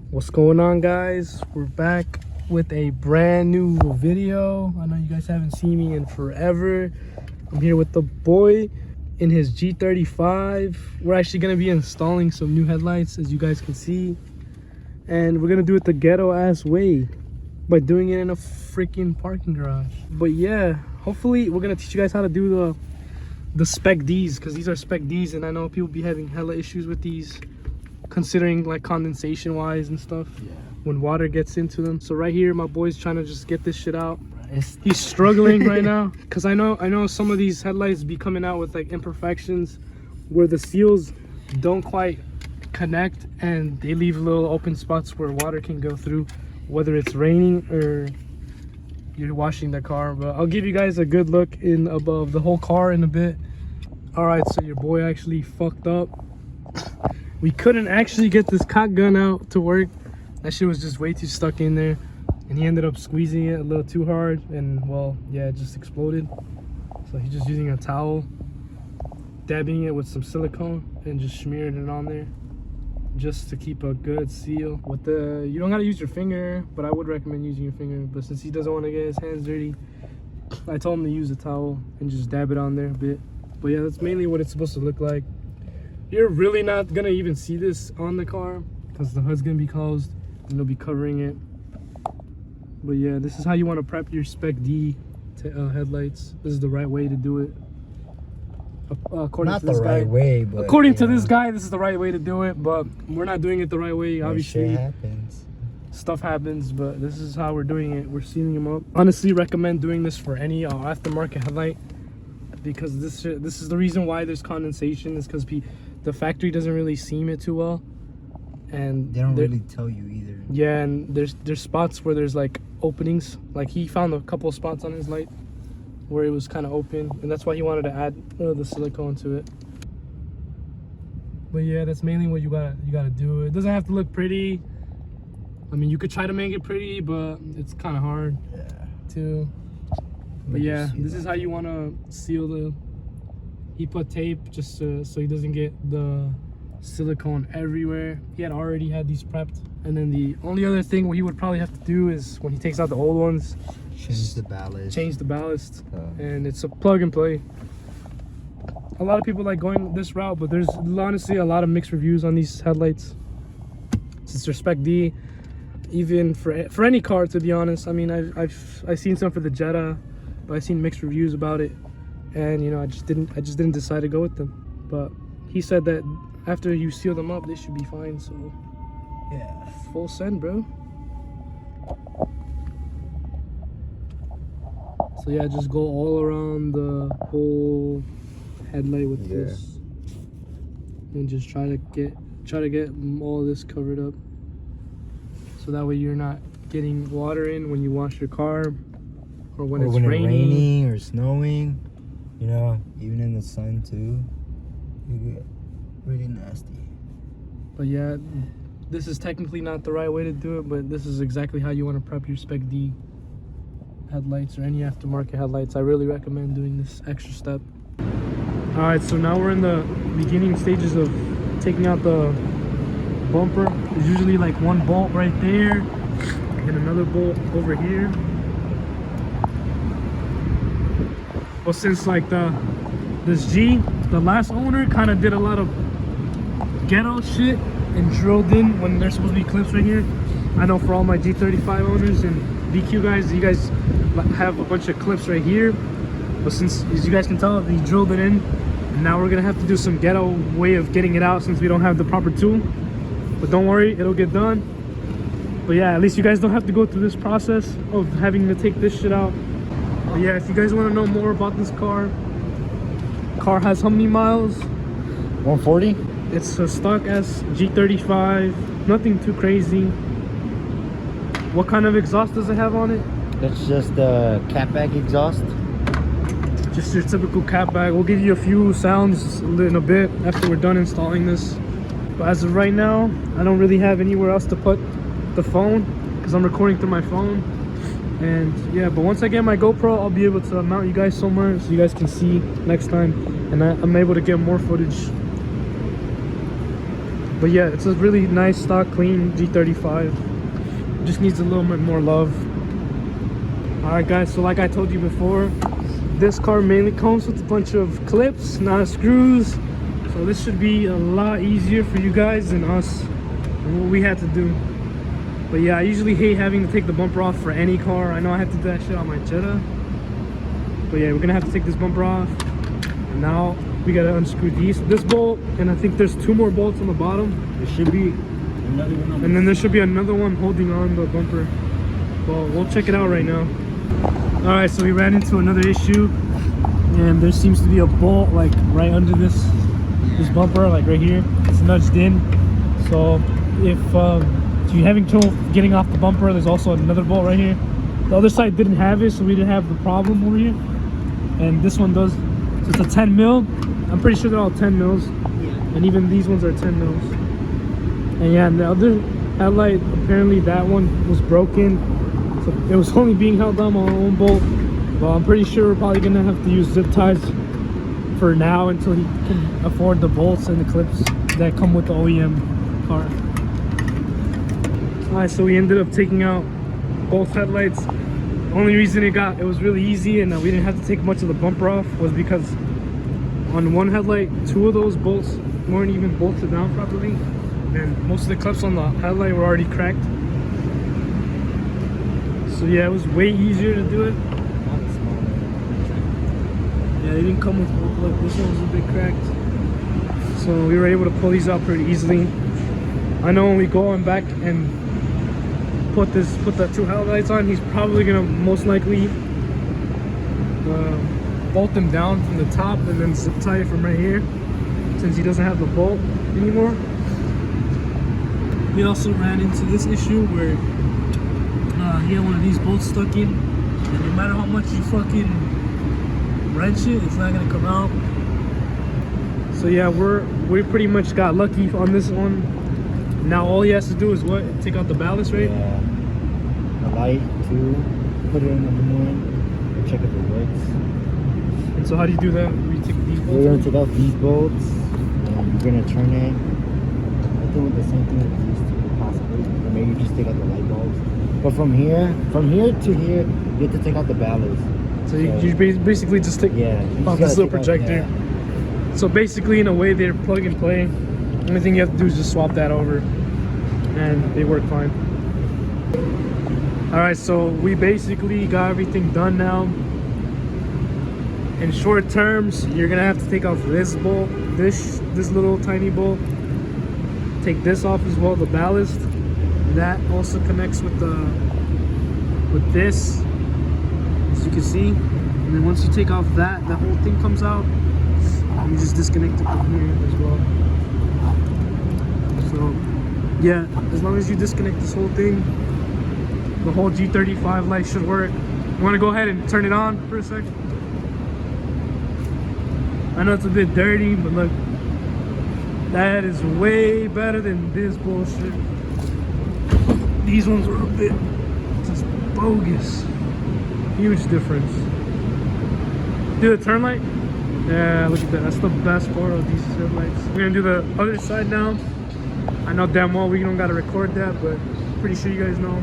What's going on, guys? We're back with a brand new video. I know you guys haven't seen me in forever. I'm here with the boy in his G35. We're actually going to be installing some new headlights, as you guys can see, and we're going to do it the ghetto ass way by doing it in a freaking parking garage. But yeah, hopefully we're going to teach you guys how to do the Spec Ds, because these are Spec Ds, and I know people be having hella issues with these, considering like condensation wise and stuff. Yeah, when water gets into them. So right here my boy's trying to just get this shit out. He's struggling right now, because I know some of these headlights be coming out with like imperfections where the seals don't quite connect and they leave little open spots where water can go through, whether it's raining or you're washing the car. But I'll give you guys a good look in above the whole car in a bit. All right, so your boy actually fucked up. We couldn't actually get this cock gun out to work. That shit was just way too stuck in there, and he ended up squeezing it a little too hard, and well, yeah, it just exploded. So he's just using a towel, dabbing it with some silicone, and just smearing it on there just to keep a good seal. With the, you don't gotta use your finger, but I would recommend using your finger. But since he doesn't want to get his hands dirty, I told him to use a towel and just dab it on there a bit. But yeah, that's mainly what it's supposed to look like. You're really not gonna even see this on the car because the hood's gonna be closed and it'll be covering it. But yeah, this is how you want to prep your Spec D headlights. This is the right way to do it. According not to this the guy, right way, but according to this guy, this is the right way to do it. But we're not doing it the right way. Obviously, shit happens. Stuff happens, but this is how we're doing it. We're sealing them up. Honestly, recommend doing this for any aftermarket headlight, because this is the reason why there's condensation, is because the factory doesn't really seam it too well, and they don't really tell you either. Yeah, and there's spots where there's like openings. Like he found a couple of spots on his light where it was kind of open, and that's why he wanted to add the silicone to it. But yeah, that's mainly what you gotta do. It doesn't have to look pretty. I mean, you could try to make it pretty, but it's kind of hard too. But yeah, this is how you want to seal the. He put tape just so he doesn't get the silicone everywhere. He had already had these prepped, and then the only other thing he would probably have to do is when he takes out the old ones, change the ballast. And it's a plug and play. A lot of people like going this route, but there's honestly a lot of mixed reviews on these headlights since they're Spec D. Even for any car, to be honest. I mean, I've seen some for the Jetta, but I've seen mixed reviews about it, and you know, I just didn't decide to go with them. But he said that after you seal them up, they should be fine. So yeah, full send, bro. So yeah, just go all around the whole headlight with this, and just try to get all this covered up, so that way you're not getting water in when you wash your car, or when it's raining or snowing. You know, even in the sun too, you get really nasty. But yeah, this is technically not the right way to do it, but this is exactly how you want to prep your Spec D headlights or any aftermarket headlights. I really recommend doing this extra step. All right, so now we're in the beginning stages of taking out the bumper. There's usually like one bolt right there and another bolt over here. Well, since like this G, the last owner kind of did a lot of ghetto shit and drilled in when there's supposed to be clips right here. I know for all my G35 owners and BQ guys, you guys have a bunch of clips right here. But since, as you guys can tell, he drilled it in, and now we're gonna have to do some ghetto way of getting it out since we don't have the proper tool. But don't worry, it'll get done. But yeah, at least you guys don't have to go through this process of having to take this shit out. But yeah, if you guys want to know more about this car has how many miles? 140. It's a stock S G35, nothing too crazy. What kind of exhaust does it have on it? That's just the catback exhaust. Just your typical catback. We'll give you a few sounds in a bit after we're done installing this. But as of right now, I don't really have anywhere else to put the phone because I'm recording through my phone. And yeah, but once I get my GoPro, I'll be able to mount you guys somewhere so you guys can see next time, and I'm able to get more footage. But yeah, it's a really nice stock clean G35. Just needs a little bit more love. All right guys, so like I told you before, this car mainly comes with a bunch of clips, not screws. So this should be a lot easier for you guys than us and what we had to do. But yeah, I usually hate having to take the bumper off for any car. I know I had to do that shit on my Jetta. But yeah, we're gonna have to take this bumper off. And now we gotta unscrew this bolt, and I think there's 2 more bolts on the bottom. There should be another one. And then there should be another one holding on the bumper. Well, we'll check it out right now. All right, so we ran into another issue, and there seems to be a bolt like right under this bumper, like right here. It's nudged in. So if you're having trouble getting off the bumper, there's also another bolt right here. The other side didn't have it, so we didn't have the problem over here, and this one does. So it's a 10 mil. I'm pretty sure they're all 10 mils, and even these ones are 10 mils. And yeah, and the other headlight, apparently that one was broken, so it was only being held on by one bolt. But I'm pretty sure we're probably gonna have to use zip ties for now until he can afford the bolts and the clips that come with the OEM car. Alright, so we ended up taking out both headlights. The only reason it was really easy and we didn't have to take much of the bumper off was because on one headlight, 2 of those bolts weren't even bolted down properly, and most of the clips on the headlight were already cracked. So yeah, it was way easier to do it. Yeah, they didn't come with both. Look, this one was a bit cracked. So we were able to pull these out pretty easily. I know when we go on back and put the 2 headlights on, he's probably gonna most likely bolt them down from the top and then zip tie it from right here, since he doesn't have the bolt anymore. We also ran into this issue where he had one of these bolts stuck in, and no matter how much you fucking wrench it, it's not gonna come out. So yeah, we pretty much got lucky on this one. Now all he has to do is what? Take out the ballast, right? Yeah. The light too. Put it in the new one. And check if it works. And so how do you do that? We take these bolts? We're gonna take out these bolts, and you're gonna turn it. I think with the same thing with these 2 possibly. Or maybe just take out the light bulbs. But from here to here, you have to take out the ballast. So you basically just take off this little projector. So basically, in a way, they're plug and play. The only thing you have to do is just swap that over, and they work fine. All right, so we basically got everything done now. In short terms, you're gonna have to take off this bolt, this little tiny bolt. Take this off as well, the ballast. That also connects with this, as you can see. And then once you take off that whole thing comes out. You just disconnect it from here as well. So yeah, as long as you disconnect this whole thing, the whole G35 light should work. You want to go ahead and turn it on for a second? I know it's a bit dirty, but look, that is way better than this bullshit. These ones were a bit just bogus. Huge difference. Do the turn light? Yeah, look at that. That's the best part of these headlights. We're gonna do the other side now. I know damn well we don't gotta record that, but pretty sure you guys know.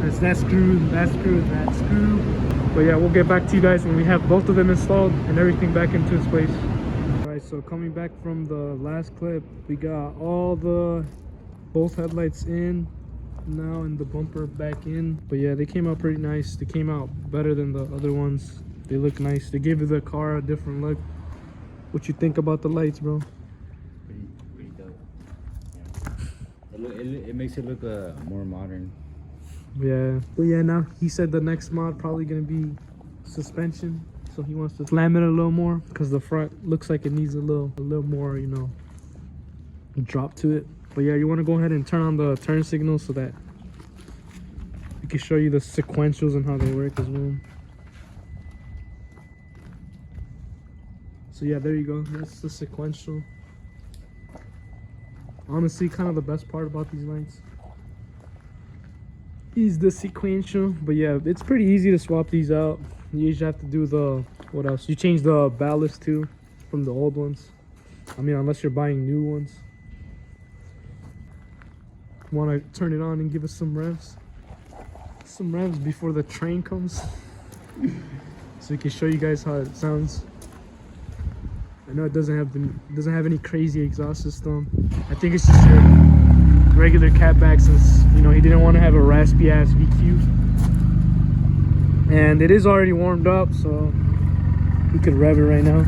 That's that screw, that screw, that screw. But yeah, we'll get back to you guys when we have both of them installed and everything back into its place. Alright, so coming back from the last clip, we got both headlights in now and the bumper back in. But yeah, they came out pretty nice. They came out better than the other ones. They look nice. They give the car a different look. What you think about the lights, bro? Pretty dope. Yeah. It makes it look more modern. Yeah. But yeah, now he said the next mod probably gonna be suspension. So he wants to slam it a little more because the front looks like it needs a little more, you know, drop to it. But yeah, you want to go ahead and turn on the turn signal so that we can show you the sequentials and how they work as well. So yeah, there you go. That's the sequential. Honestly, kind of the best part about these lights is the sequential. But yeah, it's pretty easy to swap these out. You usually have to do what else? You change the ballast too from the old ones. I mean, unless you're buying new ones. Want to turn it on and give us some revs? Some revs before the train comes. So we can show you guys how it sounds. I know it doesn't have any crazy exhaust system. I think it's just your regular catback, since you know he didn't want to have a raspy ass VQ. And it is already warmed up, so we could rev it right now.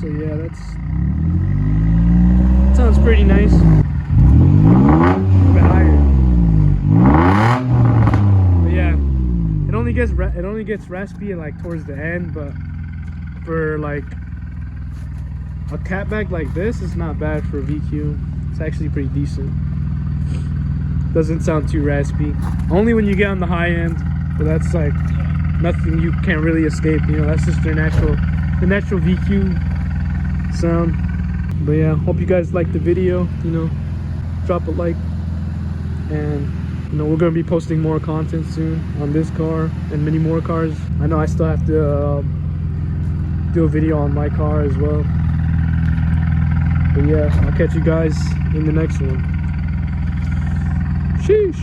So yeah, that sounds pretty nice. A bit higher. But yeah, it only gets raspy like towards the end, but for like a catback like this, it's not bad for a VQ. It's actually pretty decent. Doesn't sound too raspy. Only when you get on the high end, but that's like nothing you can't really escape. You know, that's just the natural VQ sound. But yeah, hope you guys liked the video. You know, drop a like, and you know we're gonna be posting more content soon on this car and many more cars. I know I still have to do a video on my car as well. But yeah, I'll catch you guys in the next one. Sheesh.